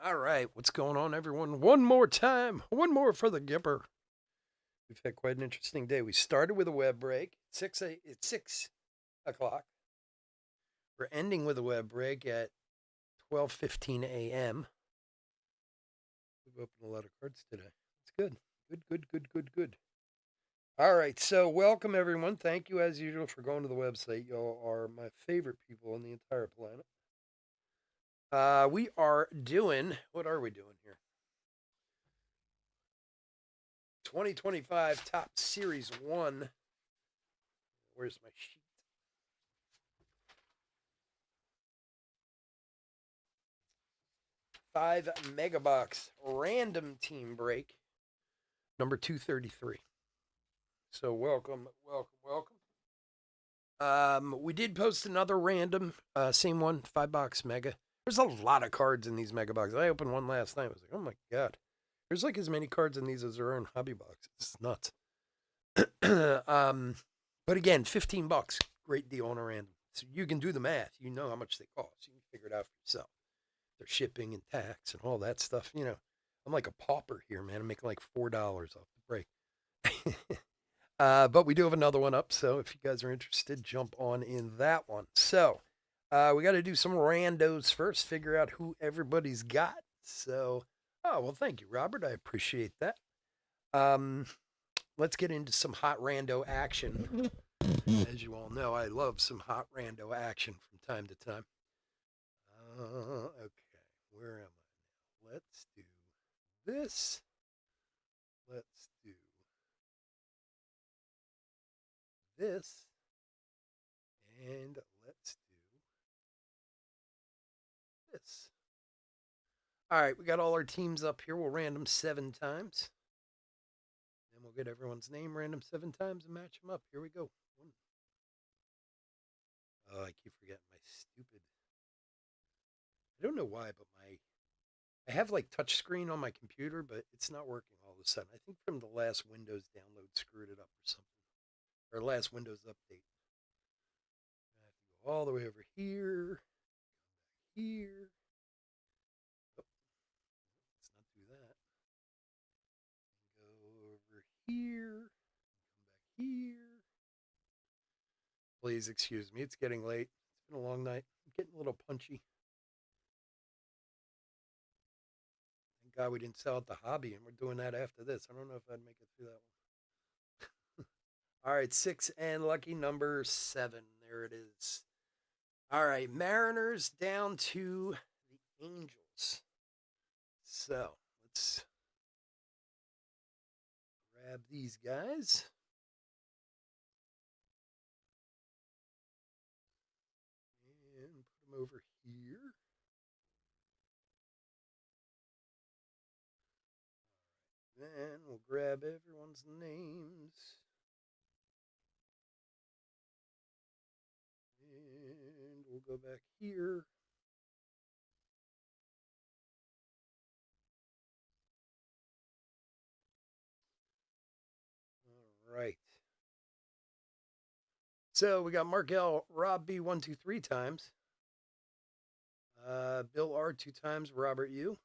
All right, what's going on, everyone? One more time, one more for the Gipper. We've had quite an interesting day. We started with a web break. It's 6 o'clock. We're ending with a web break at 12:15 a.m. We've opened a lot of cards today. It's good. Good. All right, so welcome everyone. Thank you as usual for going to the website. Y'all are my favorite people on the entire planet. We are doing, what are we doing here? 2025 Top Series 1. Where's my sheet? 5 megabox random team break, number 233. So welcome. We did post another random, same one, 5 box mega. There's a lot of cards in these mega boxes. I opened one last night. I was like, oh my god, there's like as many cards in these as there are in hobby boxes. It's nuts. But again, $15, great deal on a random. So you can do the math. You know how much they cost. You can figure it out for yourself. Their shipping and tax and all that stuff. You know, I'm like a pauper here, man. I'm making like $4 off the break. But we do have another one up, so if you guys are interested, jump on in that one. So we got to do some randos first, figure out who everybody's got. So, oh well, thank you, Robert. I appreciate that. Um, let's get into some hot rando action. As you all know, I love some hot rando action from time to time. Okay, where am I now? Let's do this. Let's do this. And let's do this. All right, we got all our teams up here. We'll random 7 times. Then we'll get everyone's name random 7 times and match them up. Here we go. Oh, I keep forgetting my stupid. I don't know why, but I have like touch screen on my computer, but it's not working all of a sudden. I think from the last Windows download screwed it up or something. Or last Windows update. I have to go all the way over here. Here. Oh, let's not do that. Go over here. Come back here. Please excuse me. It's getting late. It's been a long night. I'm getting a little punchy. Thank God we didn't sell out the hobby, and we're doing that after this. I don't know if I'd make it through that one. All right, 6 and lucky number 7. There it is. All right, Mariners down to the Angels. So let's grab these guys. And put them over here. Then we'll grab everyone's names. And we'll go back here. All right. So we got Markel Rob B 123 times. Bill R 2 times. Robert U.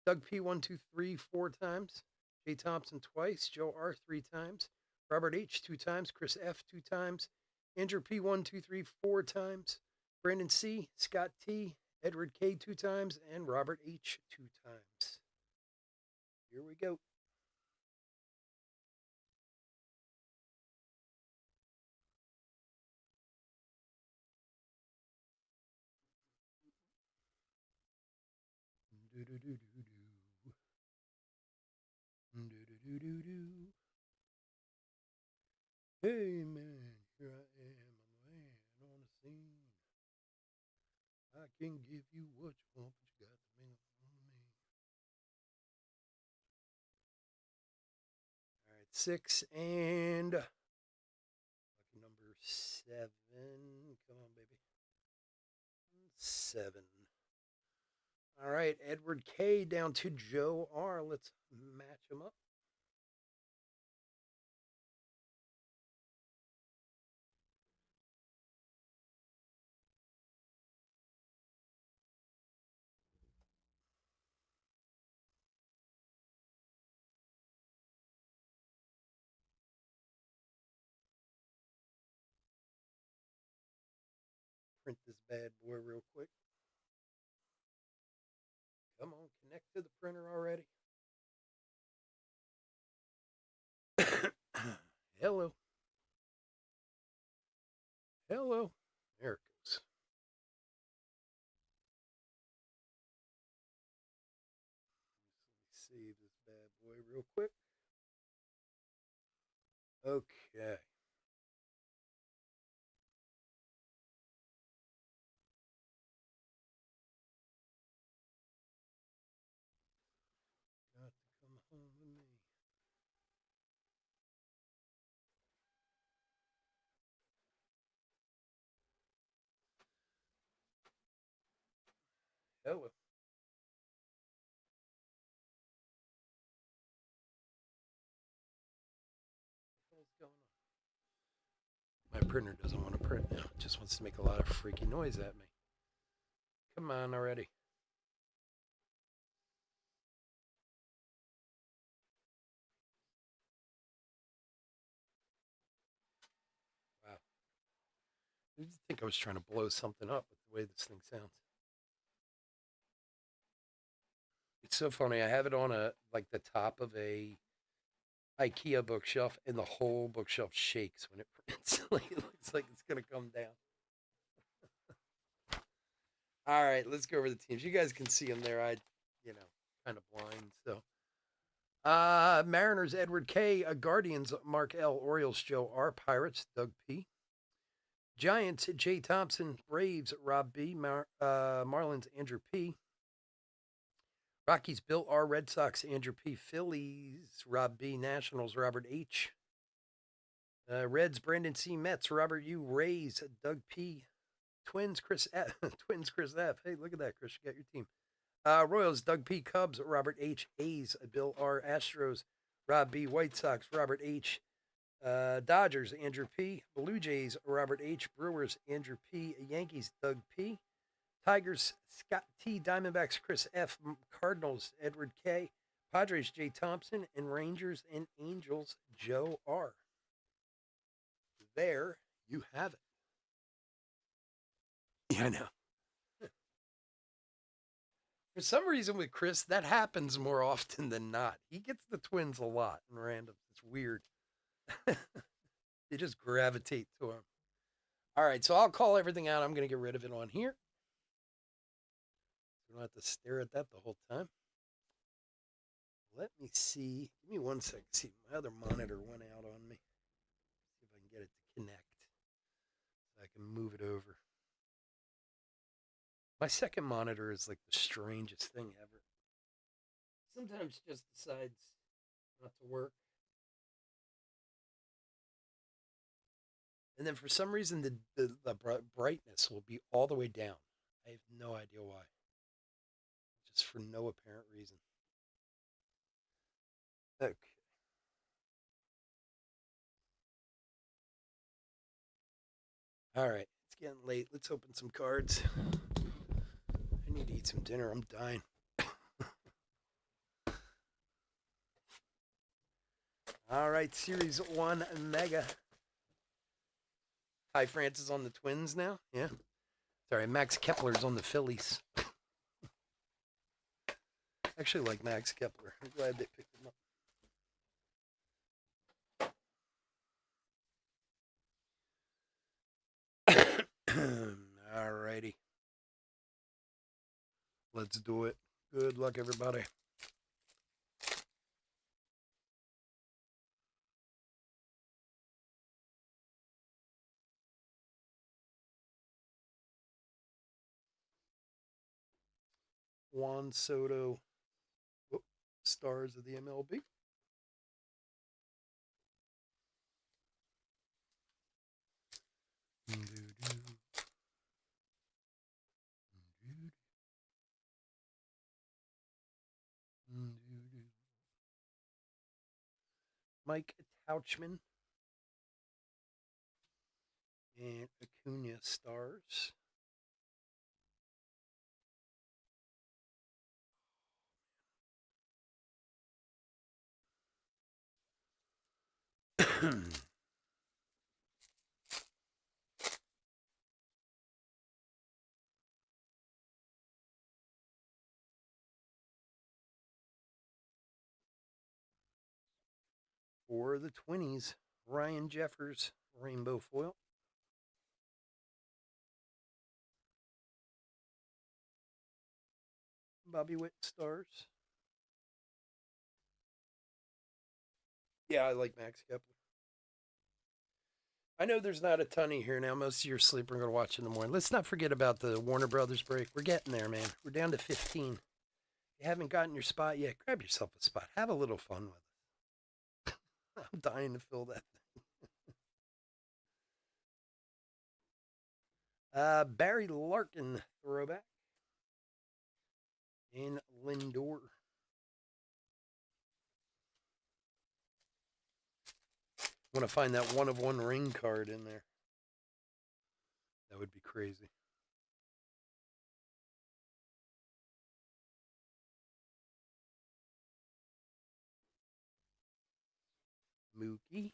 Doug P 123 4 times. Jay Thompson twice. Joe R 3 times. Robert H 2 times. Chris F 2 times. Andrew P 123 4 times. Brandon C. Scott T. Edward K 2 times. And Robert H 2 times. Here we go. Hey man, here I am, I'm a man on the scene. I can give you what you want, but you got to bring it on me. All right, 6 and lucky number 7. Come on, baby. 7. All right, Edward K down to Joe R. Let's match them up. print this bad boy real quick. Come on, connect to the printer already. Hello. Hello. There it goes. Let me save this bad boy real quick. Okay. Got to come home with me. Hello. What's going on? My printer doesn't want to print now. It just wants to make a lot of freaky noise at me. Come on already. Wow. I think I was trying to blow something up with the way this thing sounds. It's so funny. I have it on the top of a IKEA bookshelf, and the whole bookshelf shakes when it prints. Like it looks like it's gonna come down. All right, let's go over the teams. You guys can see them there. Kind of blind. So, Mariners, Edward K. Guardians, Mark L. Orioles, Joe R. Pirates, Doug P. Giants, Jay Thompson. Braves, Rob B. Marlins, Andrew P. Rockies, Bill R. Red Sox, Andrew P. Phillies, Rob B. Nationals, Robert H. Reds, Brandon C. Mets, Robert U. Rays, Doug P. Twins, Chris F. Twins, Chris F. Hey, look at that, Chris. You got your team. Royals, Doug P. Cubs, Robert H. A's, Bill R. Astros, Rob B. White Sox, Robert H. Dodgers, Andrew P. Blue Jays, Robert H. Brewers, Andrew P. Yankees, Doug P. Tigers, Scott T. Diamondbacks, Chris F. Cardinals, Edward K. Padres, Jay Thompson. And Rangers and Angels, Joe R. There you have it. Yeah, I know. For some reason with Chris, that happens more often than not. He gets the Twins a lot in randoms. It's weird. They just gravitate to him. All right, so I'll call everything out. I'm going to get rid of it on here. We don't have to stare at that the whole time. Let me see. Give me 1 second. See, my other monitor went out on me. See if I can get it to connect. So I can move it over. My second monitor is like the strangest thing ever. Sometimes just decides not to work. And then for some reason, the brightness will be all the way down. I have no idea why. Just for no apparent reason. Okay. All right. It's getting late. Let's open some cards. I need to eat some dinner. I'm dying. All right. Series 1 Mega. Hi, Francis on the Twins now. Yeah. Sorry, Max Kepler's on the Phillies. Actually like Max Kepler. I'm glad they picked him up. All righty. Let's do it. Good luck, everybody. Juan Soto, stars of the MLB. Mike Tauchman and Acuna stars. For the Twinnies, Ryan Jeffers, rainbow foil. Bobby Witt stars. Yeah, I like Max Kepler. I know there's not a ton of here now. Most of your sleep we're going to watch in the morning. Let's not forget about the Warner Brothers break. We're getting there, man. We're down to 15. If you haven't gotten your spot yet, grab yourself a spot. Have a little fun with it. I'm dying to fill that thing. Barry Larkin throwback. And Lindor. I want to find that 1 of 1 ring card in there. That would be crazy. Mookie.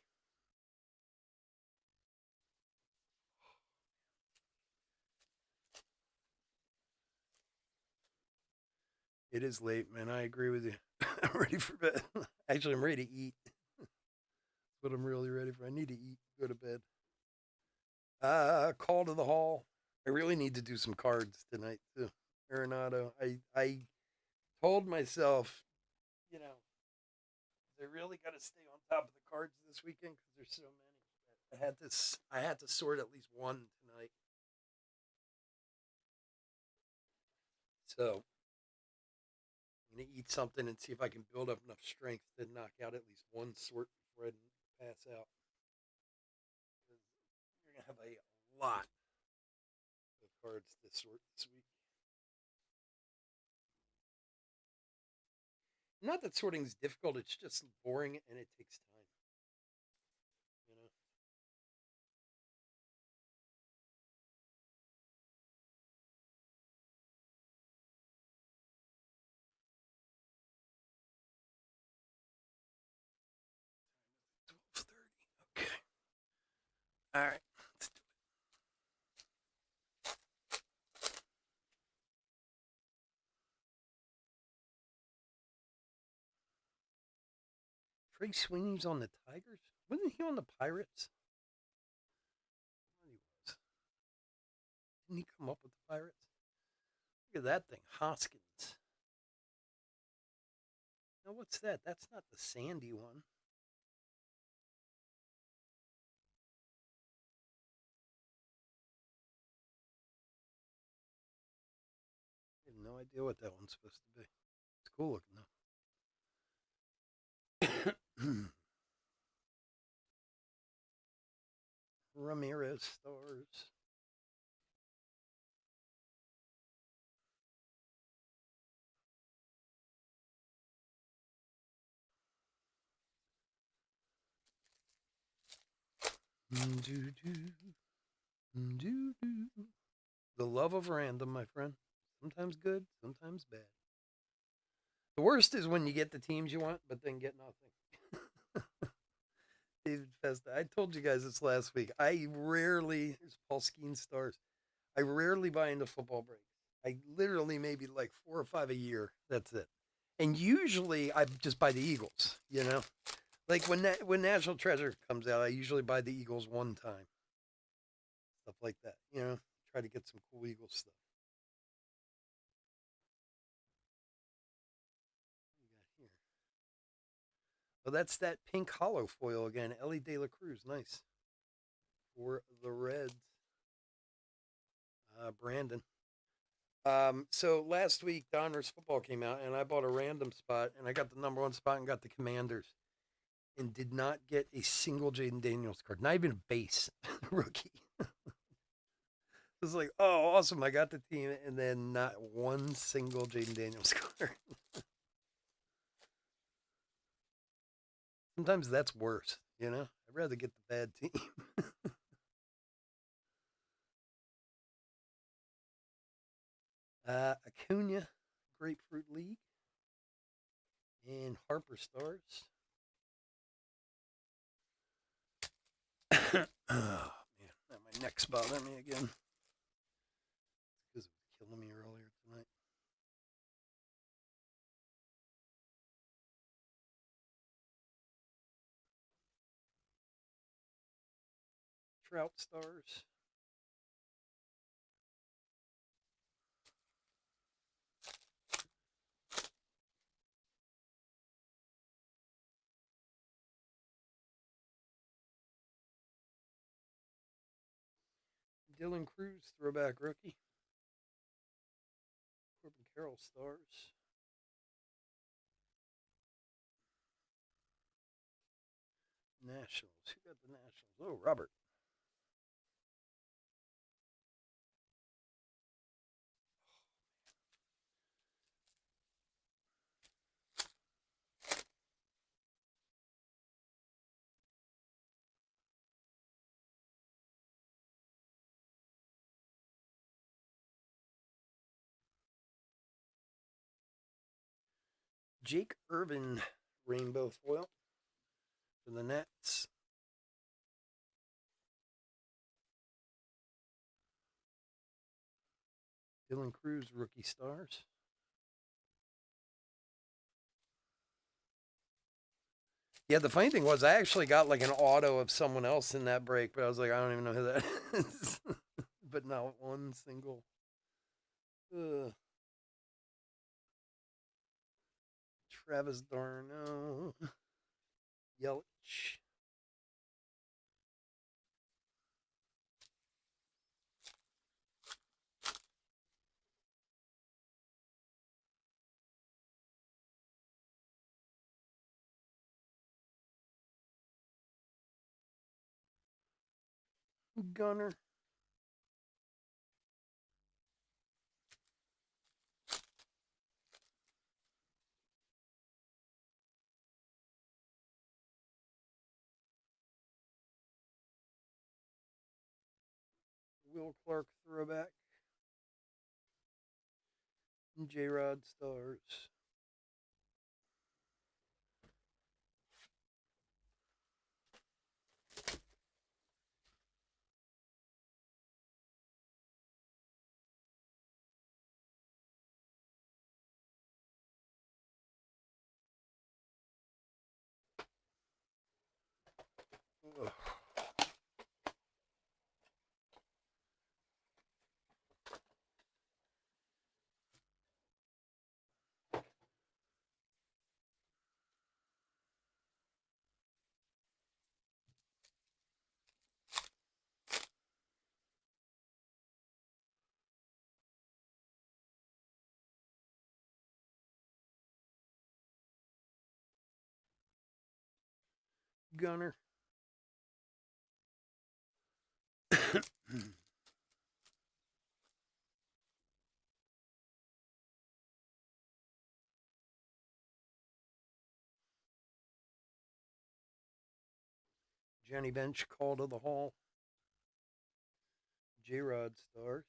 It is late, man. I agree with you. I'm ready for bed. Actually, I'm ready to eat. That's what I'm really ready for. I need to eat, go to bed. Call to the hall. I really need to do some cards tonight too. Arenado. I told myself, you know, I really got to stay on top of the cards this weekend because there's so many. I had to sort at least one tonight. So I'm gonna eat something and see if I can build up enough strength to knock out at least one sort before I pass out. You're gonna have a lot of cards to sort this week. Not that sorting is difficult; it's just boring and it takes time. You know. Okay. All right. Let's do it. Trey Sweeney's on the Tigers. Wasn't he on the Pirates? He was. Didn't he come up with the Pirates? Look at that thing, Hoskins. Now what's that? That's not the Sandy one. I have no idea what that one's supposed to be. It's cool looking though. Ramirez stars. The love of random, my friend. Sometimes good, sometimes bad. The worst is when you get the teams you want, but then get nothing. David Festa. I told you guys this last week. I rarely, there's Paul Skeen stars. I rarely buy into football breaks. I literally maybe like 4 or 5 a year. That's it. And usually I just buy the Eagles, you know? Like when National Treasure comes out, I usually buy the Eagles one time. Stuff like that, you know? Try to get some cool Eagles stuff. What do you got here? Oh, that's that pink hollow foil again. Ellie De La Cruz. Nice. For the Reds. Brandon. So last week, Donruss football came out, and I bought a random spot, and I got the number 1 spot and got the Commanders, and did not get a single Jaden Daniels card, not even a base rookie. It was like, oh, awesome, I got the team, and then not one single Jaden Daniels card. Sometimes that's worse, you know? I'd rather get the bad team. Acuna, Grapefruit League, and Harper Stars. Oh, man, my neck's bothering me again. It's because it was killing me earlier tonight. Trout stars. Dylan Cruz, throwback rookie. Corbin Carroll stars. Nationals. Who got the Nationals? Oh, Robert. Jake Irvin, rainbow foil for the Nets. Dylan Cruz, rookie stars. Yeah, the funny thing was I actually got like an auto of someone else in that break, but I was like, I don't even know who that is. But not one single. Travis d'Arnaud. Yelich. Gunner. Will Clark, throwback. J-Rod stars. Ugh. Gunner. Johnny Bench, call to the hall. J-Rod stars.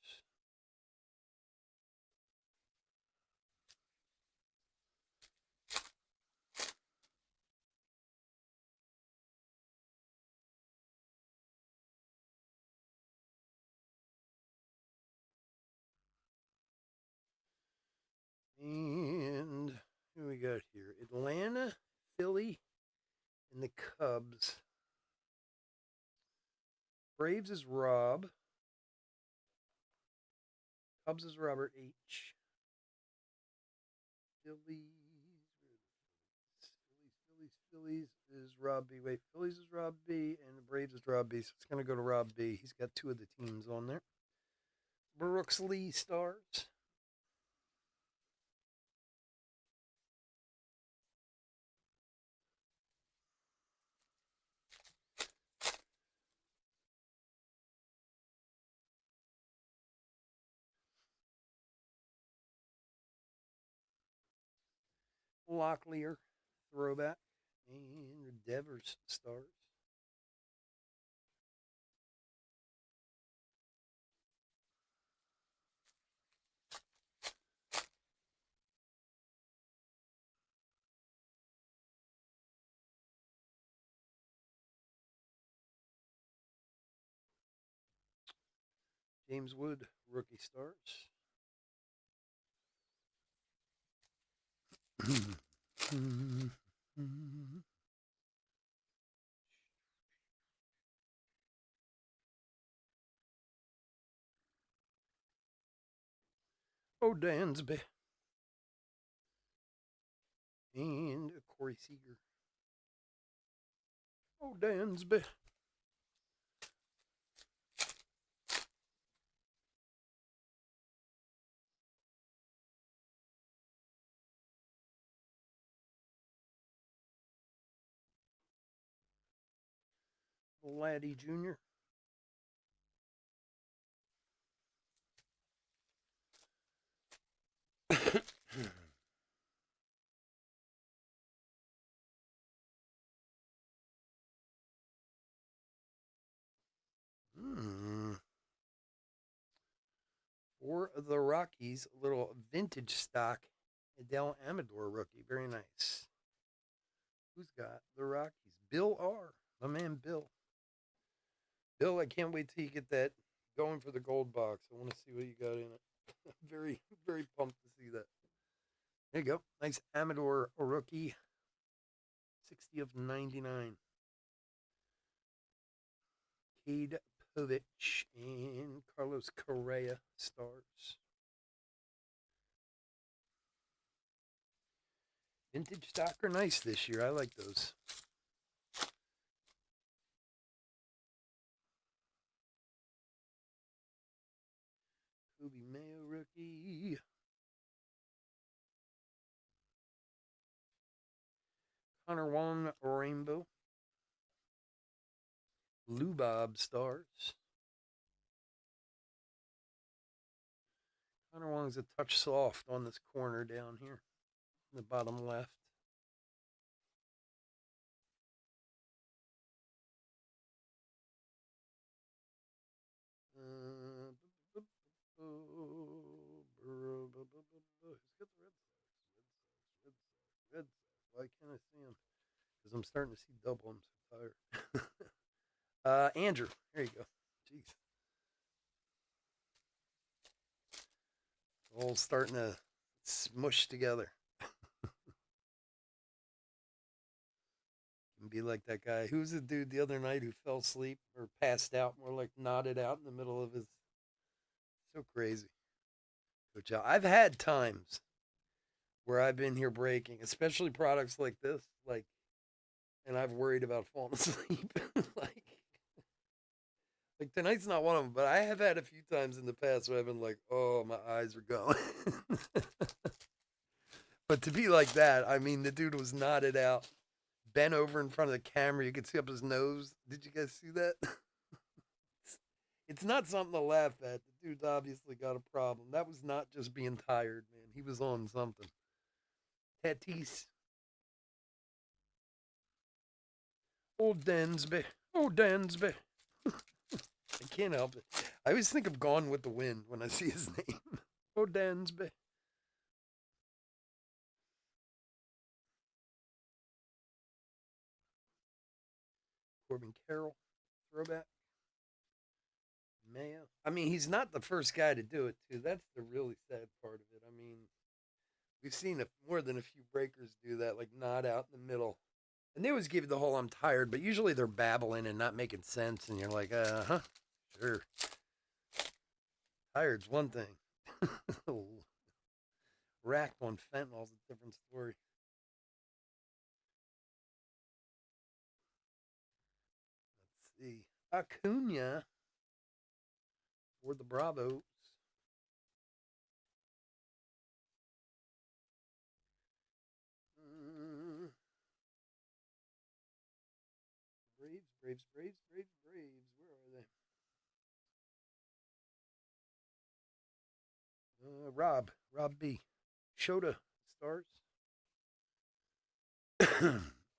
And who we got here? Atlanta, Philly, and the Cubs. Braves is Rob. Cubs is Robert H. Phillies is Rob B. Wait, Phillies is Rob B. And the Braves is Rob B. So it's going to go to Rob B. He's got two of the teams on there. Brooks Lee stars. Locklear, throwback. And Devers stars. James Wood, rookie stars. Oh, Dansby. And Corey Seager. Oh, Dansby. Laddie Jr. For the Rockies, a little vintage stock Adele Amador rookie. Very nice. Who's got the Rockies? Bill R. My man Bill. Bill, I can't wait till you get that going for the gold box. I want to see what you got in it. Very, very pumped to see that. There you go. Nice Amador rookie. 60 of 99. Cade Povich and Carlos Correa stars. Vintage stock are nice this year. I like those. Kobe Mayo rookie. Connor Wong rainbow. Lou Bob stars. Connor Wong's a touch soft on this corner down here, in the bottom left. Who's got the Red Sox? Red Sox. Why can't I see him? Because I'm starting to see double. I'm so tired. Andrew. There you go. Jeez. All starting to smush together. And be like that guy. Who was the dude the other night who fell asleep or passed out, more like nodded out in the middle of his. So crazy. Coach Al. I've had times where I've been here breaking, especially products like this, and I've worried about falling asleep. like tonight's not one of them, but I have had a few times in the past where I've been like, oh, my eyes are going. But to be like that, I mean, the dude was nodded out, bent over in front of the camera. You could see up his nose. Did you guys see that? It's not something to laugh at. The dude's obviously got a problem. That was not just being tired, man. He was on something. Tatis. Oh, Dansby. Oh, Dansby. I can't help it. I always think of Gone with the Wind when I see his name. Oh, Dansby. Corbin Carroll. Throwback. Mayo. I mean, he's not the first guy to do it, too. That's the really sad part of it. I mean, we've seen more than a few breakers do that, like nod out in the middle. And they always give you the whole I'm tired, but usually they're babbling and not making sense. And you're like, huh, sure. Tired's one thing. Racked on fentanyl's a different story. Let's see. Acuna for the Bravos. Braves. Where are they? Rob B. Shota stars.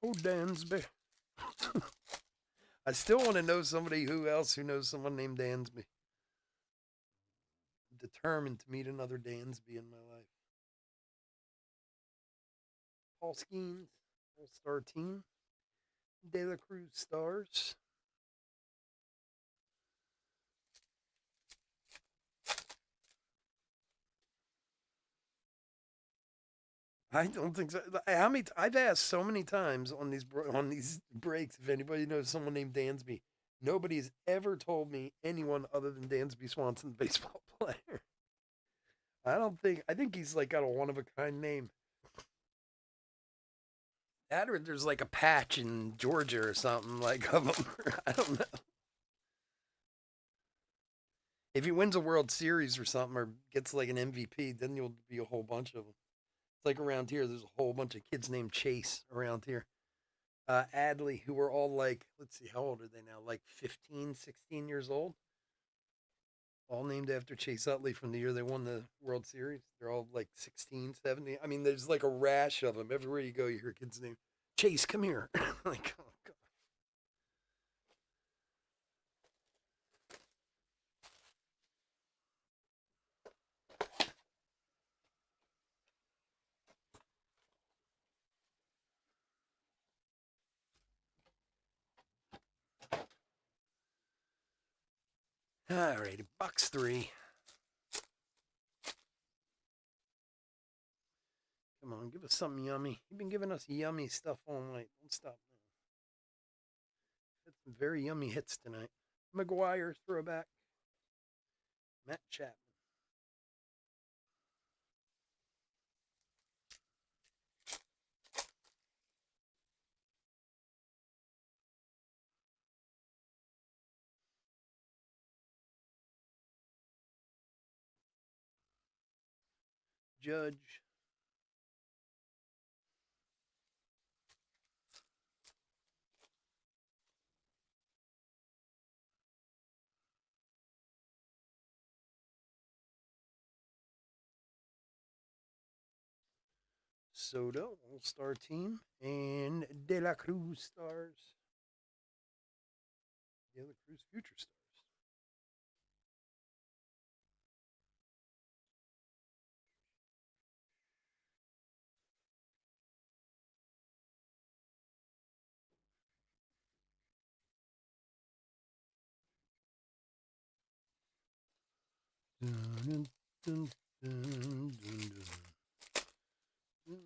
Oh, Dansby. I still want to know somebody who knows someone named Dansby. I'm determined to meet another Dansby in my life. Paul Skeens, All-Star Team. De La Cruz stars. I don't think so. I've asked so many times on these breaks if anybody knows someone named Dansby. Nobody's ever told me anyone other than Dansby Swanson, baseball player. I think he's like got a one of a kind name. That or there's like a patch in Georgia or something like of him. I don't know. If he wins a World Series or something or gets like an MVP, then you'll be a whole bunch of them. It's like around here, there's a whole bunch of kids named Chase around here. Adley, who are all like, let's see, how old are they now? Like 15, 16 years old. All named after Chase Utley from the year they won the World Series. They're all like 16, 17. I mean, there's like a rash of them. Everywhere you go, you hear kids' name. Chase, come here. Like, oh, God. All righty, Bucks 3. Come on, give us something yummy. You've been giving us yummy stuff all night. Don't stop now. Had some very yummy hits tonight. McGuire throwback. Matt Chapman. Judge. Soto, All-Star team, and De La Cruz stars. De La Cruz future stars. Dun, dun, dun, dun, dun. Ooh,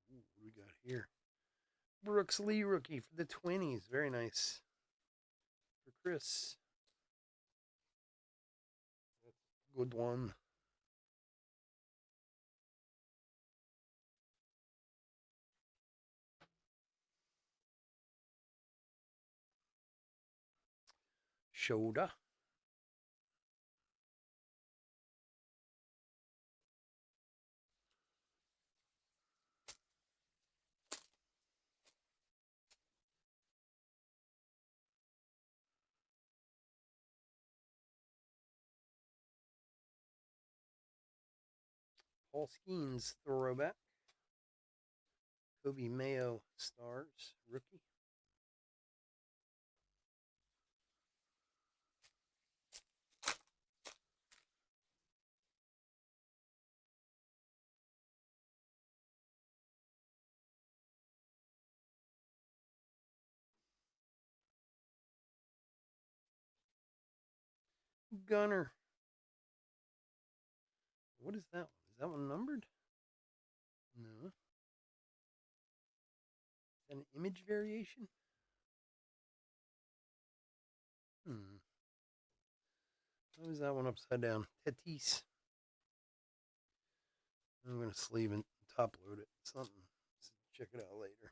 what do we got here? Brooks Lee rookie for the 20s. Very nice. For Chris. Good one. Shoda. Paul Skeens throwback. Kobe Mayo stars rookie. Gunner. What is that one? Is that one numbered? No. Is that an image variation? Hmm. How is that one upside down? Tatis. I'm going to sleeve and top load it. Something. Check it out later.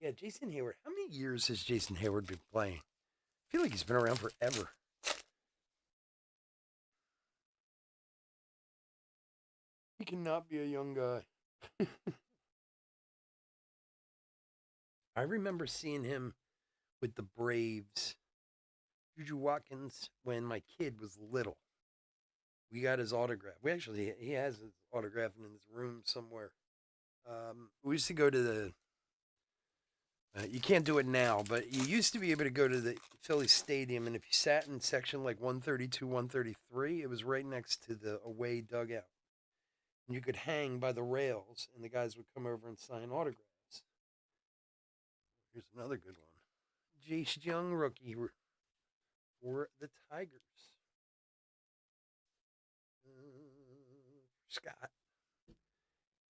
Yeah, Jason Hayward. How many years has Jason Hayward been playing? I feel like he's been around forever. He cannot be a young guy. I remember seeing him with the Braves, Juju Watkins, when my kid was little. We got his autograph. He has his autograph in his room somewhere. We used to go to the. You can't do it now, but you used to be able to go to the Philly Stadium, and if you sat in section like 132, 133, it was right next to the away dugout. And you could hang by the rails, and the guys would come over and sign autographs. Here's another good one. Jace Young rookie for the Tigers. Scott.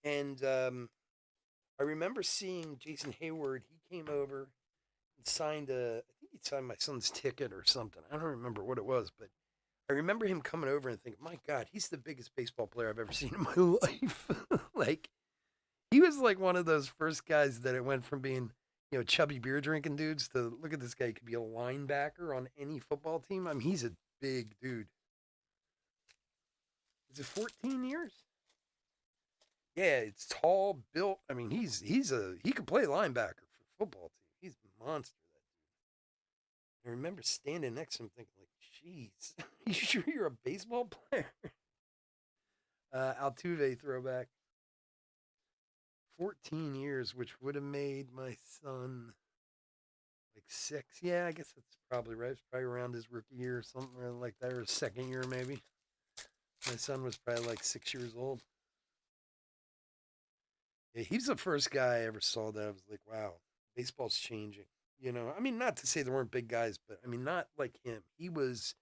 And I remember seeing Jason Hayward. He came over and signed I think he signed my son's ticket or something. I don't remember what it was, but I remember him coming over and thinking, my God, he's the biggest baseball player I've ever seen in my life. Like, he was like one of those first guys that it went from being, chubby beer drinking dudes to look at this guy. He could be a linebacker on any football team. I mean, he's a big dude. Is it 14 years? Yeah, it's tall, built. I mean, he could play linebacker for a football team. He's a monster. I remember standing next to him thinking, like, jeez, you sure you're a baseball player? Altuve throwback. 14 years, which would have made my son like 6. Yeah, I guess that's probably right. It's probably around his rookie year or something like that, or his second year maybe. My son was probably like 6 years old. Yeah, he's the first guy I ever saw that I was like, wow, baseball's changing. I mean, not to say there weren't big guys, but I mean, not like him. He was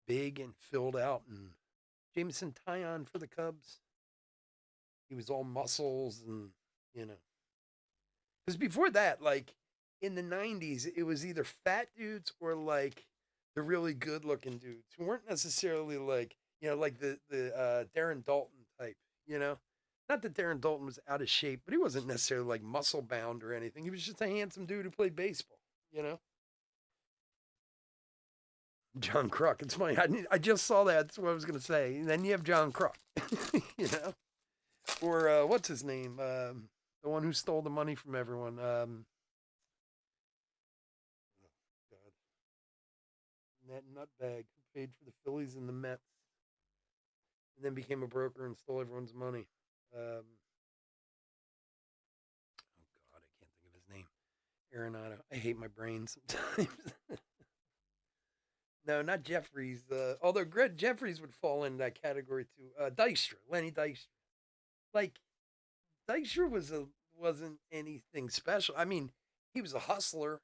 big and filled out. And Jameson Taillon for the Cubs, he was all muscles and, you know, because before that, like in the 90s, it was either fat dudes or like the really good looking dudes who weren't necessarily like, like the Darren Dalton type, you know? Not that Darren Dalton was out of shape, but he wasn't necessarily like muscle bound or anything. He was just a handsome dude who played baseball, you know? John Kruk. It's funny. I just saw that. That's what I was going to say. And then you have John Kruk, you know? Or what's his name? The one who stole the money from everyone. Oh, God. That nutbag who paid for the Phillies and the Mets and then became a broker and stole everyone's money. Oh, God. I can't think of his name. Arenado. I hate my brain sometimes. No, not Jeffries. Although Greg Jeffries would fall in that category too. Dykstra, Lenny Dykstra. Like Dykstra wasn't anything special. I mean, he was a hustler,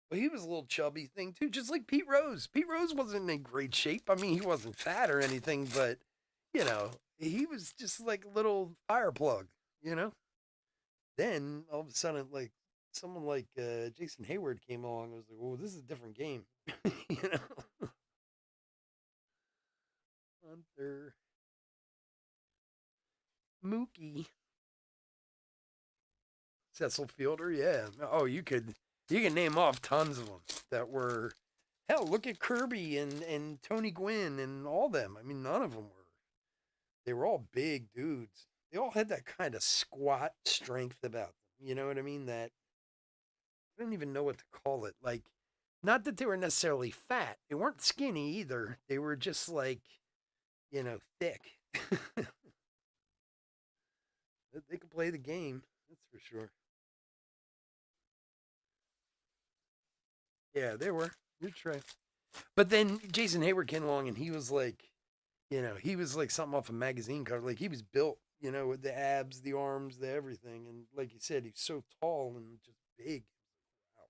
but he was a little chubby thing too, just like Pete Rose. Pete Rose wasn't in great shape. I mean, he wasn't fat or anything, but he was just like a little fire plug. You know. Then all of a sudden, like someone like Jason Hayward came along. I was like, "Well, this is a different game." you know. Hunter Mookie. Cecil Fielder, yeah. Oh, you can name off tons of them that were hell. Look at Kirby and Tony Gwynn and all them. I mean, none of them were. They were all big dudes. They all had that kind of squat strength about them. You know what I mean? That I don't even know what to call it. Like, not that they were necessarily fat. They weren't skinny either. They were just like, thick. They could play the game. That's for sure. Yeah, they were. You're right. But then Jason Hayward came along and he was like, he was like something off a magazine cover. Like he was built, with the abs, the arms, the everything. And like you said, he's so tall and just big. Wow.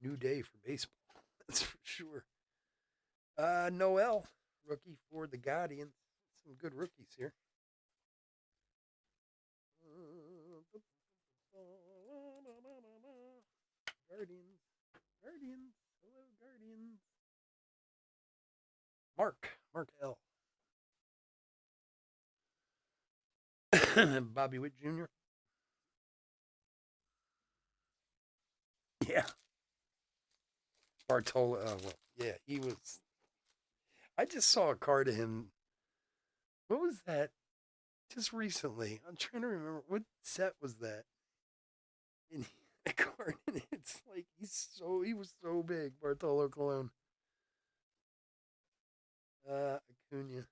New day for baseball. That's for sure. Noel, rookie for the Guardians. Some good rookies here. Guardians. Guardians. Hello, Guardians. Mark L. Bobby Witt Jr. Yeah. Bartolo. Oh, well, yeah, he was. I just saw a card of him. What was that? Just recently. I'm trying to remember. What set was that? And a card, and it's like he was so big, Bartolo Colon. Acuna.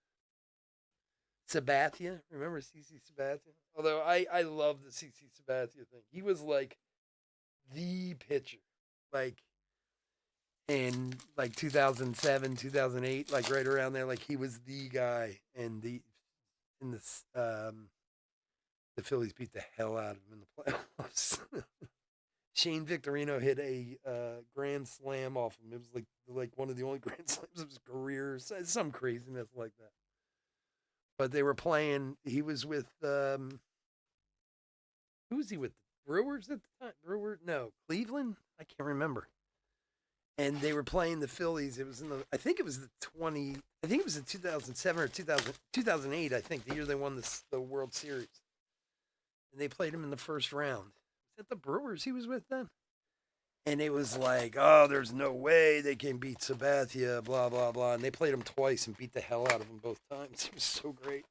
Sabathia. Remember CC Sabathia? Although I love the CC Sabathia thing. He was like the pitcher. Like in like 2007, 2008, like right around there, like he was the guy. And in the Phillies beat the hell out of him in the playoffs. Shane Victorino hit a grand slam off him. It was like one of the only grand slams of his career. Some craziness like that. But they were playing. He was with Who was he with? Brewers at the time? No, Cleveland? I can't remember. And they were playing the Phillies. It was in the, I think it was the 20, I think it was in 2007 or 2008, I think, the year they won the World Series. And they played him in the first round. Is that the Brewers he was with then? And it was like, oh, there's no way they can beat Sabathia, blah, blah, blah. And they played him twice and beat the hell out of him both times. It was so great.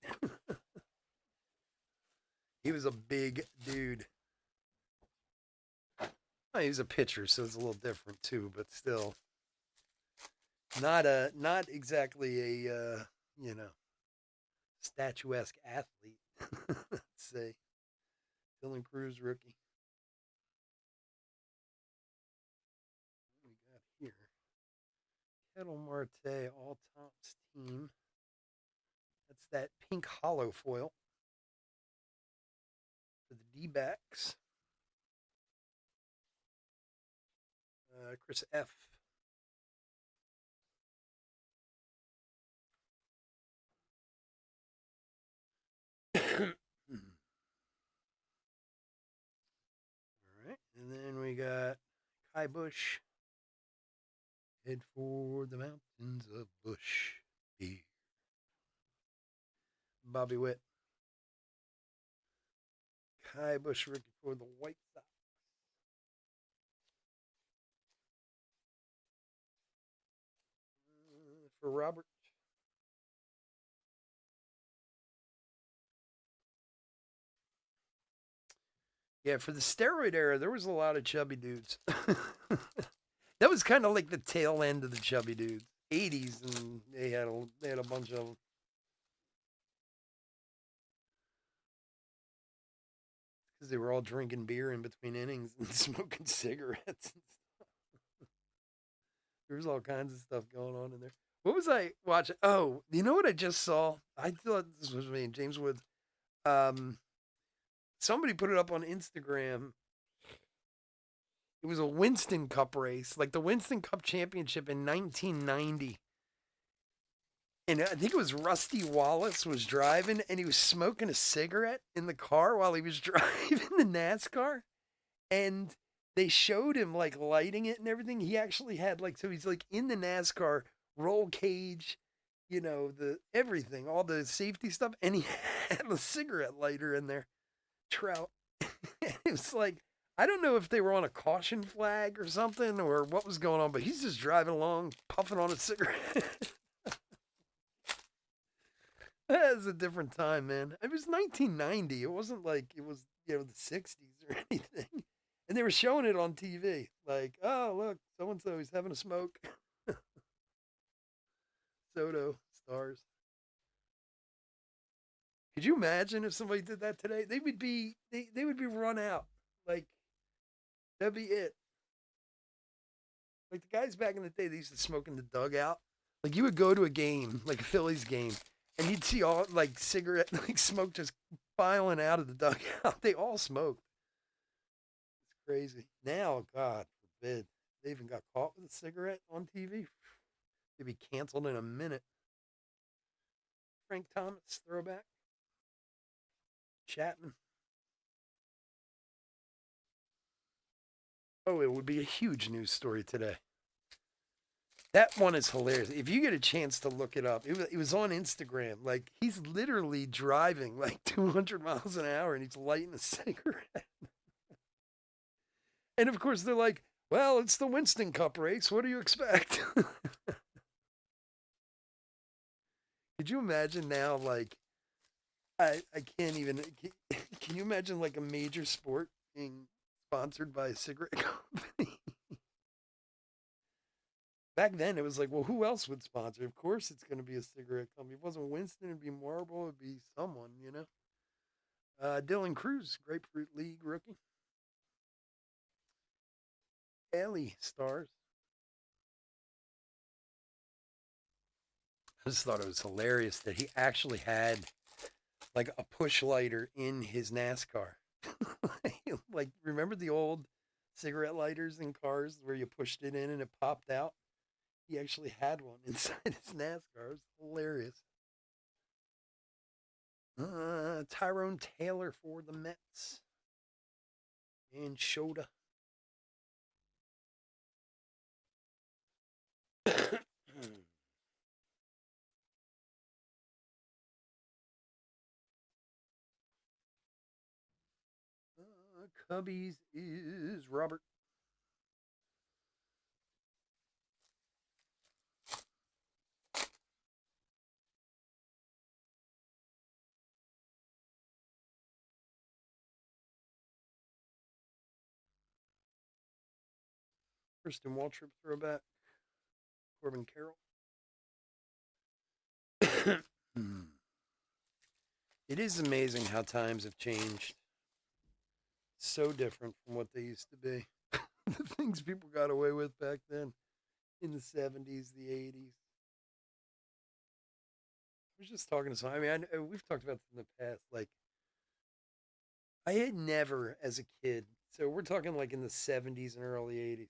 He was a big dude. Oh, he was a pitcher, so it's a little different too, but still. Not exactly a statuesque athlete. Let's say. Dylan Cruz rookie. What we got here? Ketel Marte, all Tops team. That's that pink hollow foil for the D-backs. Chris F. All right, and then we got Kai Bush. Head for the mountains of Bush Beer. Bobby Witt. Kai Bush rookie for the White Sox. For Robert. Yeah, for the steroid era, there was a lot of chubby dudes. That was kind of like the tail end of the chubby dudes. 80s, and they had a bunch of them. Because they were all drinking beer in between innings and smoking cigarettes and stuff. There was all kinds of stuff going on in there. What was I watching? Oh, you know what I just saw? I thought this was me and James Woods. Somebody put it up on Instagram. It was a Winston Cup race, like the Winston Cup Championship in 1990. And I think it was Rusty Wallace was driving, and he was smoking a cigarette in the car while he was driving the NASCAR. And they showed him like lighting it and everything. He actually had like, so he's like in the NASCAR roll cage, the everything, all the safety stuff, and he had a cigarette lighter in there. Trout. It was like, I don't know if they were on a caution flag or something or what was going on, but he's just driving along, puffing on a cigarette. That was a different time, man. It was 1990. It wasn't like it was, the 60s or anything. And they were showing it on TV. Like, oh, look, so-and-so, he's having a smoke. Soto, stars. Could you imagine if somebody did that today? They would be run out. Like, that'd be it. Like the guys back in the day, they used to smoke in the dugout. Like you would go to a game, like a Phillies game, and you'd see all like cigarette, like smoke just filing out of the dugout. They all smoked. It's crazy. Now, God forbid, they even got caught with a cigarette on TV. They'd be canceled in a minute. Frank Thomas, throwback. Chapman. Oh, it would be a huge news story today. That one is hilarious. If you get a chance to look it up, it was on Instagram. Like he's literally driving like 200 miles an hour and he's lighting a cigarette. And of course they're like, well, it's the Winston Cup race. What do you expect? Could you imagine now, like, I can't even, can you imagine like a major sport being sponsored by a cigarette company? Back then, it was like, well, who else would sponsor? Of course, it's going to be a cigarette company. If it wasn't Winston, it'd be Marlboro. It'd be someone, Dylan Cruz, Grapefruit League rookie. Ellie stars. I just thought it was hilarious that he actually had like a push lighter in his NASCAR. Like, remember the old cigarette lighters in cars where you pushed it in and it popped out? He actually had one inside his NASCAR. It was hilarious. Tyrone Taylor for the Mets. and Shota. Cubbies is Robert. Kristen Waltrip throwback. Corbin Carroll. It is amazing how times have changed. So different from what they used to be. The things people got away with back then in the 70s, the 80s. I was just talking to someone. I mean, we've talked about this in the past. Like, I had never, as a kid, so we're talking like in the 70s and early 80s,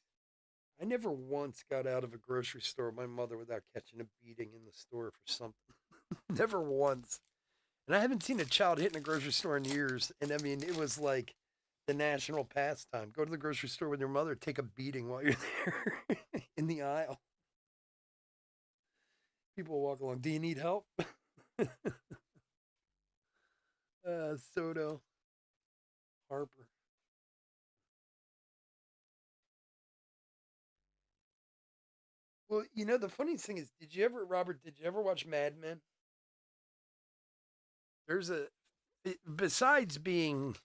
I never once got out of a grocery store with my mother without catching a beating in the store for something. Never once. And I haven't seen a child hit in a grocery store in years. And I mean, it was like the national pastime. Go to the grocery store with your mother, take a beating while you're there in the aisle. People walk along. Do you need help? Soto, Harper. Well, you know, the funniest thing is, Robert, did you ever watch Mad Men? There's besides being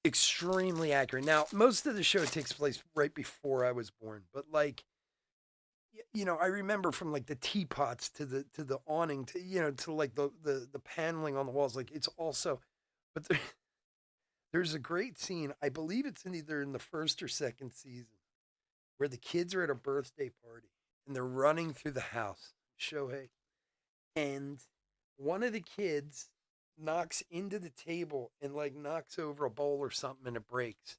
extremely accurate. Now, most of the show takes place right before I was born, but like, you know, I remember from like the teapots to the awning to to like the paneling on the walls. Like it's also, but there's a great scene. I believe it's in either in the first or second season where the kids are at a birthday party and they're running through the house. Shohei and one of the kids knocks into the table and like knocks over a bowl or something and it breaks.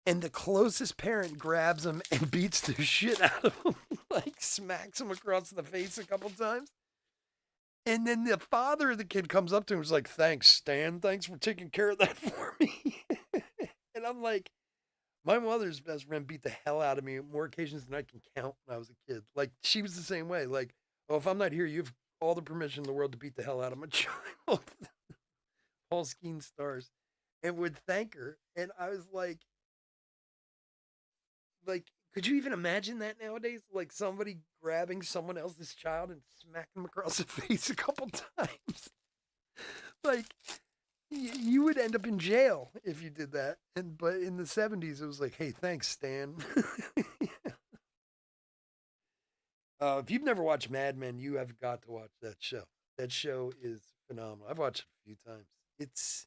And the closest parent grabs him and beats the shit out of him, like smacks him across the face a couple times. And then the father of the kid comes up to him and was like, "Thanks, Stan. Thanks for taking care of that for me." And I'm like, my mother's best friend beat the hell out of me on more occasions than I can count when I was a kid. Like, she was the same way. Like, oh, if I'm not here, you have all the permission in the world to beat the hell out of my child. Paul Skeen stars. And would thank her. And I was like, could you even imagine that nowadays? Like somebody grabbing someone else's child and smacking them across the face a couple times. Like you would end up in jail if you did that. And but in the 70s, it was like, hey, thanks, Stan. If you've never watched Mad Men, you have got to watch that show. That show is phenomenal. I've watched it a few times. It's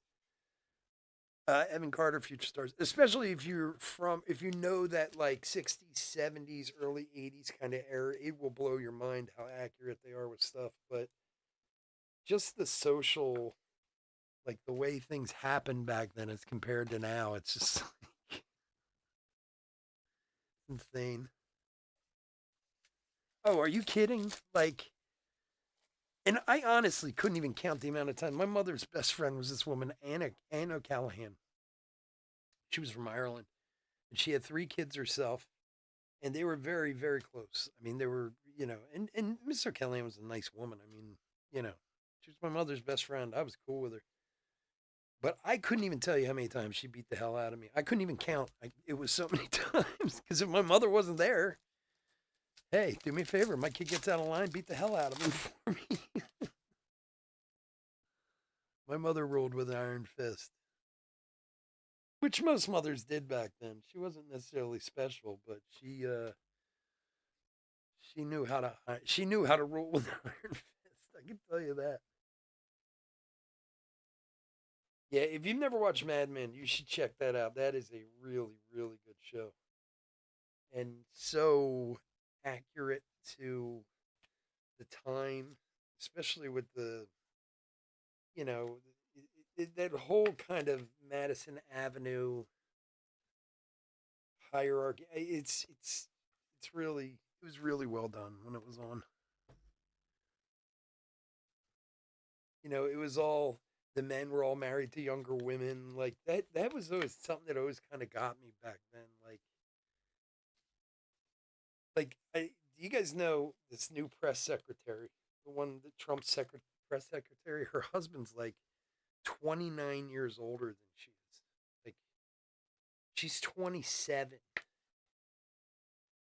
Evan Carter, Future Stars, especially if you know that like 60s, 70s, early 80s kind of era, it will blow your mind how accurate they are with stuff. But just the social, like the way things happened back then as compared to now, it's just insane. Oh, are you kidding? Like, and I honestly couldn't even count the amount of time. My mother's best friend was this woman, Anne O'Callahan. She was from Ireland, and she had three kids herself, and they were very, very close. I mean, they were, and Miss O'Callahan was a nice woman. I mean, you know, she was my mother's best friend. I was cool with her, but I couldn't even tell you how many times she beat the hell out of me. I couldn't even count. It was so many times because if my mother wasn't there, hey, do me a favor. My kid gets out of line, beat the hell out of him for me. My mother ruled with an iron fist, which most mothers did back then. She wasn't necessarily special, but she knew how to rule with an iron fist. I can tell you that. Yeah, if you've never watched Mad Men, you should check that out. That is a really, really good show. And so accurate to the time, especially with you know, that whole kind of Madison Avenue hierarchy. It's really it was really well done when it was on. You know, it was all the men were all married to younger women. Like that was always something that always kind of got me back then. Do you guys know this new press secretary, the one that press secretary? Her husband's like 29 years older than she is. Like she's 27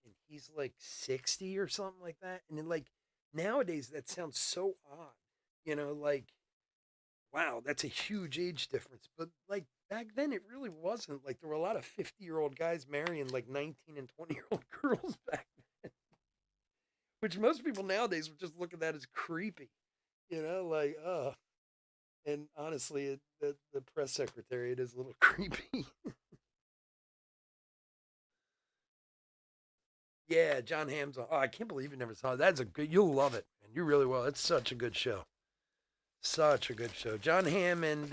and he's like 60 or something like that. And then like nowadays that sounds so odd. Like wow, that's a huge age difference. But like back then it really wasn't. Like there were a lot of 50-year-old guys marrying like 19 and 20-year-old girls back then. Which most people nowadays would just look at that as creepy. Like and honestly the press secretary, it is a little creepy. Yeah, John Hamm's on. Oh, I can't believe you never saw it. That's a good. You'll love it, man. You really will. It's such a good show. Such a good show. John Hamm and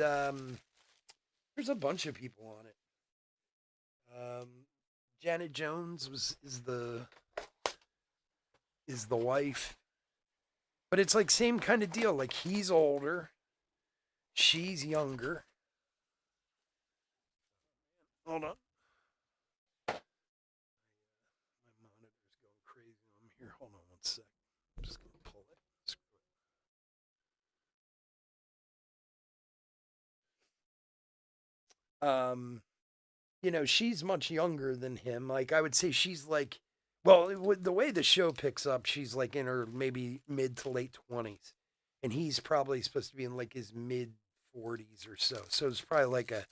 there's a bunch of people on it. Janet Jones is the wife, but it's like same kind of deal. Like he's older, she's younger. Hold on, my monitor's going crazy on me here. Hold on one sec. I'm just gonna pull it. Screw it. She's much younger than him. Like I would say she's like, well, the way the show picks up, she's like in her maybe mid to late 20s, and he's probably supposed to be in like his mid 40s or so. So it's probably like a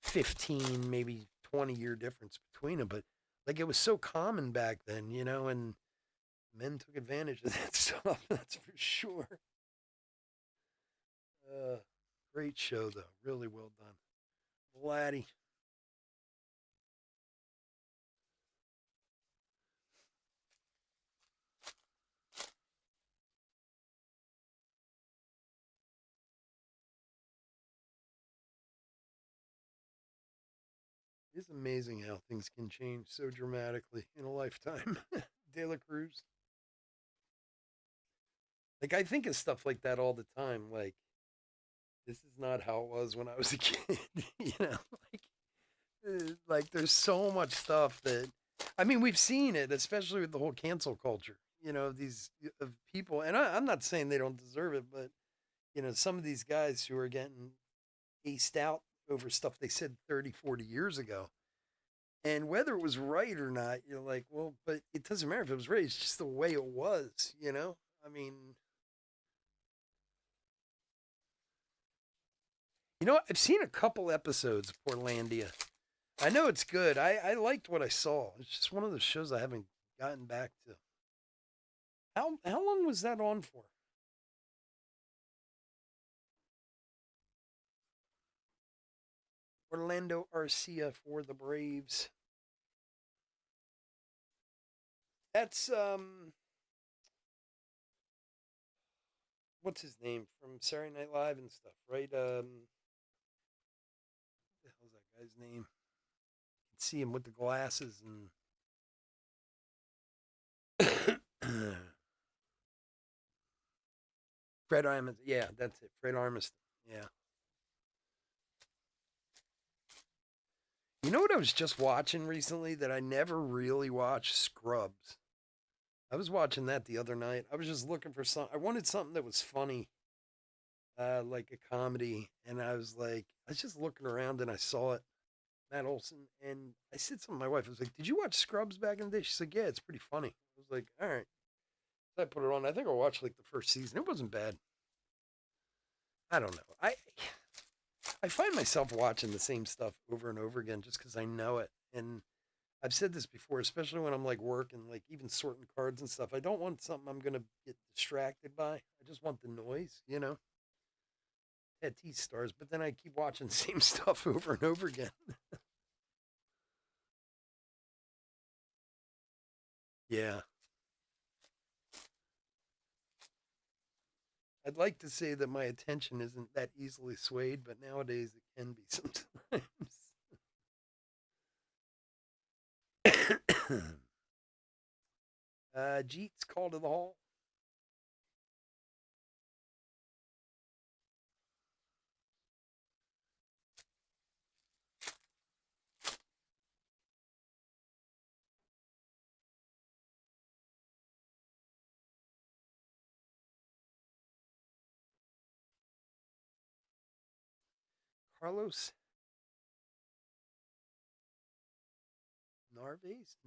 15, maybe 20-year difference between them. But like it was so common back then, and men took advantage of that stuff. That's for sure. Uh, Great show though, really well done. Vladdy. It's amazing how things can change so dramatically in a lifetime. De La Cruz. Like I think of stuff like that all the time. Like this is not how it was when I was a kid. Like like there's so much stuff that I mean we've seen it, especially with the whole cancel culture. These of people, and I'm not saying they don't deserve it, but some of these guys who are getting aced out over stuff they said 30, 40 years ago. And whether it was right or not, you're like, well, but it doesn't matter if it was right. It's just the way it was. I mean, I've seen a couple episodes of Portlandia. I know it's good. I liked what I saw. It's just one of those shows I haven't gotten back to. How long was that on for? Orlando Arcia for the Braves. That's what's his name from Saturday Night Live and stuff, right? What the hell's that guy's name? You can see him with the glasses and Fred Armisen. Yeah, that's it. Fred Armisen. Yeah. You know what I was just watching recently that I never really watched? Scrubs. I was watching that the other night. I was just looking for something. I wanted something that was funny, like a comedy. And I was just looking around and I saw it, Matt Olson. And I said something to my wife. I was like, "Did you watch Scrubs back in the day?" She's like, "Yeah, it's pretty funny." I was like, "All right." So I put it on. I think I watched like the first season. It wasn't bad. I don't know. I find myself watching the same stuff over and over again just because I know it. And I've said this before, especially when I'm like working, like even sorting cards and stuff. I don't want something I'm gonna get distracted by. I just want the noise. At T stars, but then I keep watching the same stuff over and over again. Yeah. I'd like to say that my attention isn't that easily swayed, but nowadays it can be sometimes. Jeet's call to the hall. Carlos Narvaez.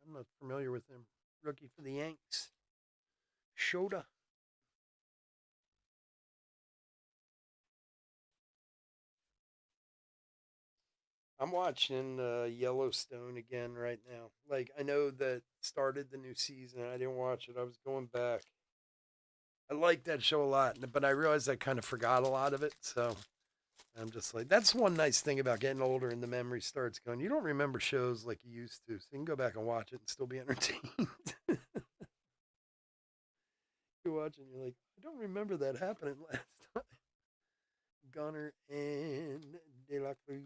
I'm not familiar with him. Rookie for the Yanks. Shota. I'm watching Yellowstone again right now. Like I know that started the new season. I didn't watch it. I was going back. I like that show a lot, but I realized I kind of forgot a lot of it. So I'm just like, that's one nice thing about getting older and the memory starts going. You don't remember shows like you used to, so you can go back and watch it and still be entertained. You watch and you're like, I don't remember that happening last time. Gunner and De La Cruz.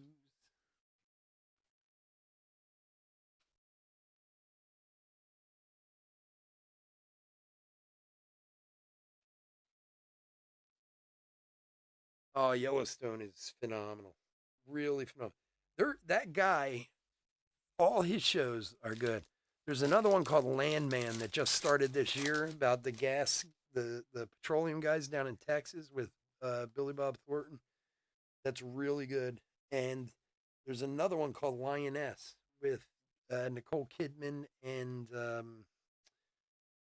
Oh, Yellowstone is phenomenal. Really phenomenal. That guy, all his shows are good. There's another one called Landman that just started this year about the petroleum guys down in Texas with Billy Bob Thornton. That's really good. And there's another one called Lioness with Nicole Kidman and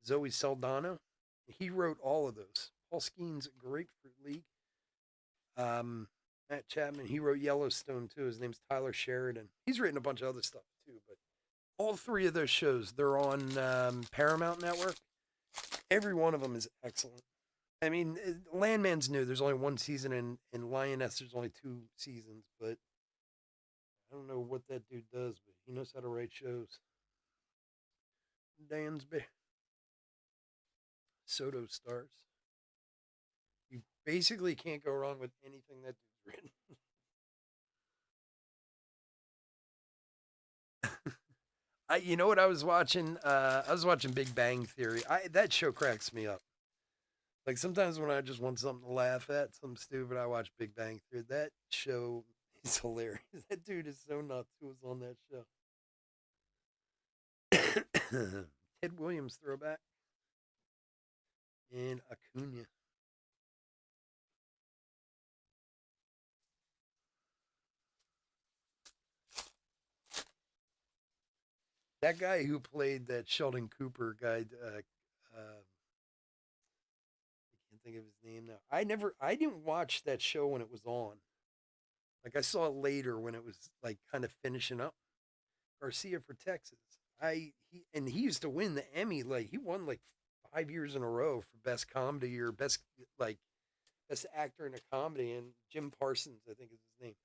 Zoe Saldana. He wrote all of those. Paul Skeen's Grapefruit League. Matt Chapman, he wrote Yellowstone too. His name's Tyler Sheridan. He's written a bunch of other stuff too, but all three of those shows, they're on Paramount Network. Every one of them is excellent. I mean, Landman's new. There's only one season, and in Lioness, there's only two seasons. But I don't know what that dude does, but he knows how to write shows. Dansby. Soto stars. You basically can't go wrong with anything that dude's written. You know what I was watching? I was watching Big Bang Theory. That show cracks me up. Like sometimes when I just want something to laugh at, something stupid, I watch Big Bang Theory. That show is hilarious. That dude is so nuts who was on that show. Ted Williams throwback and Acuna. That guy who played that Sheldon Cooper guy, I can't think of his name now. I didn't watch that show when it was on. Like I saw it later when it was like kind of finishing up. Garcia for Texas. He used to win the Emmy. Like he won like 5 years in a row for best comedy or like best actor in a comedy. And Jim Parsons, I think is his name.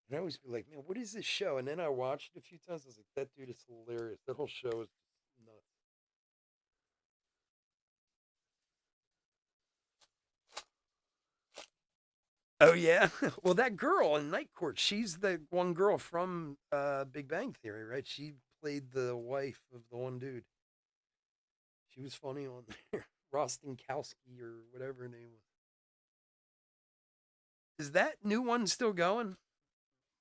And I always be like, man, what is this show? And then I watched it a few times. I was like, that dude is hilarious. That whole show is just nuts. Oh yeah. Well, that girl in Night Court, she's the one girl from Big Bang Theory, right? She played the wife of the one dude. She was funny on there. Rostenkowski or whatever her name was. Is that new one still going?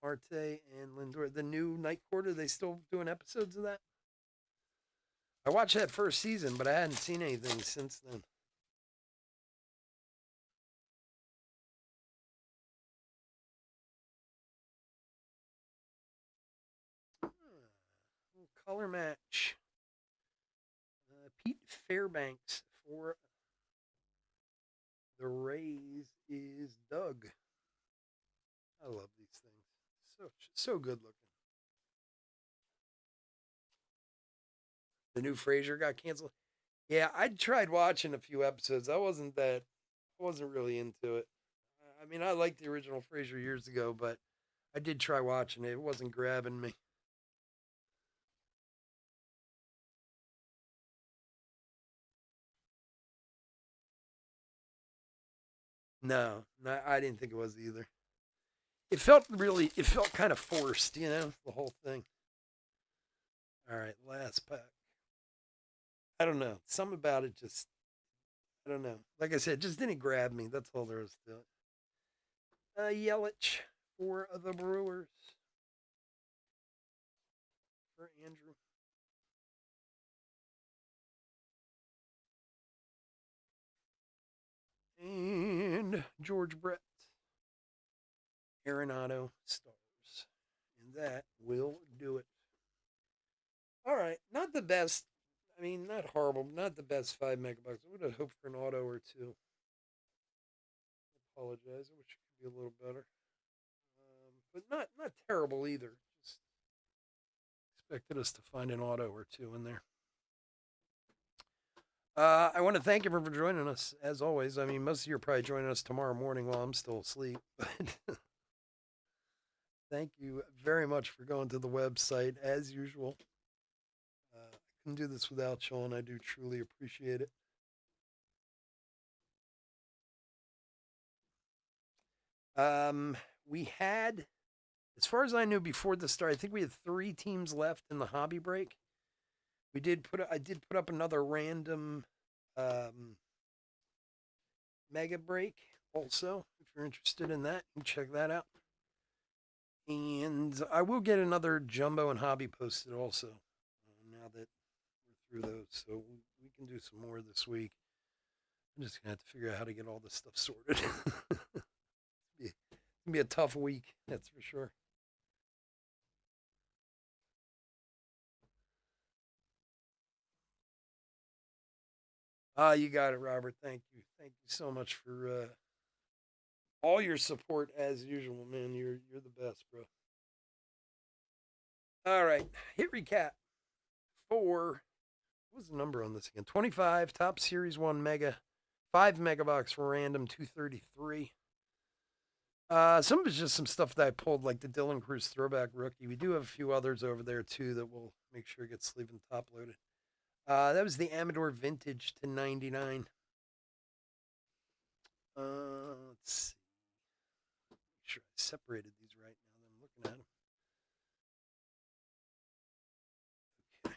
Marte and Lindor, the new Night Court, are they still doing episodes of that? I watched that first season, but I hadn't seen anything since then. Color match. Pete Fairbanks for the Rays is Doug. I love these things. So good looking. The new Frasier got canceled. Yeah, I tried watching a few episodes. I wasn't really into it. I mean, I liked the original Frasier years ago, but I did try watching it. It wasn't grabbing me. No, no, I didn't think it was either. It felt kind of forced, the whole thing. All right, last pack. I don't know. Something about it just, I don't know. Like I said, it just didn't grab me. That's all there is to it. Yelich for the Brewers for Andrew. And George Brett. Arenado stars. And that will do it. All right. Not the best. I mean, not horrible. Not the best 5 megabucks. I would have hoped for an auto or two. I apologize. I wish it could be a little better. But not terrible either. Just expected us to find an auto or two in there. I want to thank everyone for joining us, as always. I mean, most of you are probably joining us tomorrow morning while I'm still asleep. But thank you very much for going to the website, as usual. I couldn't do this without you, and I do truly appreciate it. We had, as far as I knew before the start, I think we had 3 teams left in the hobby break. I did put up another random mega break also. If you're interested in that, you can check that out. And I will get another jumbo and hobby posted also now that we're through those. So we can do some more this week. I'm just going to have to figure out how to get all this stuff sorted. It's going to be a tough week, that's for sure. You got it, Robert. Thank you. Thank you so much for all your support as usual, man. You're the best, bro. All right, hit recap for what was the number on this again? 25 top series 1 mega, 5 megabucks for random 233. Some of it's just some stuff that I pulled, like the Dylan Cruz throwback rookie. We do have a few others over there too that we'll make sure gets sleeve and top loaded. That was the Amador Vintage to 99. Let's see. Make sure I separated these right now that I'm looking at them. Okay.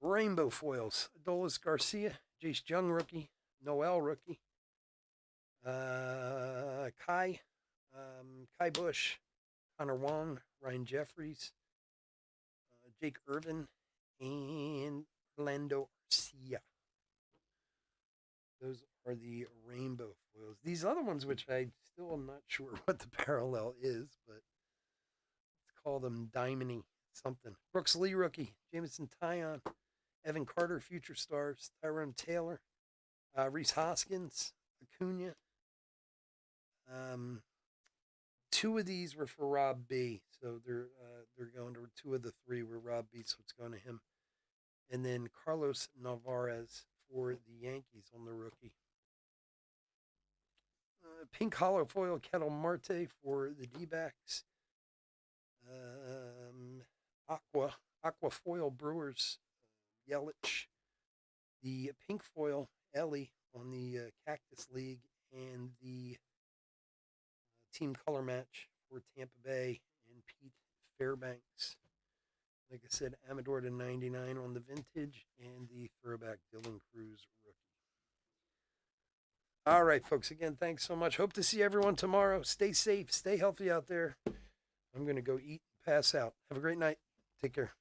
Rainbow foils. Adolis Garcia, Jace Jung rookie, Noel rookie, Kai Bush, Connor Wong, Ryan Jeffries, Jake Irvin, and Orlando Arcia. Those are the rainbow foils. These other ones, which I still am not sure what the parallel is, but let's call them Diamond-y something. Brooks Lee rookie, Jameson Taillon, Evan Carter, Future Stars, Tyrone Taylor, Reese Hoskins, Acuna. 2 of these were for Rob B, so they're going to 2 of the 3 were Rob B, so it's going to him. And then Carlos Navarez for the Yankees on the rookie. Pink Hollow Foil Kettle Marte for the D-backs. Aqua Foil Brewers Yelich. The Pink Foil Ellie on the Cactus League, and the team color match for Tampa Bay and Pete Fairbanks. Like I said, Amador to 99 on the vintage, and the throwback Dylan Cruz rookie. All right, folks. Again, thanks so much. Hope to see everyone tomorrow. Stay safe. Stay healthy out there. I'm going to go eat and pass out. Have a great night. Take care.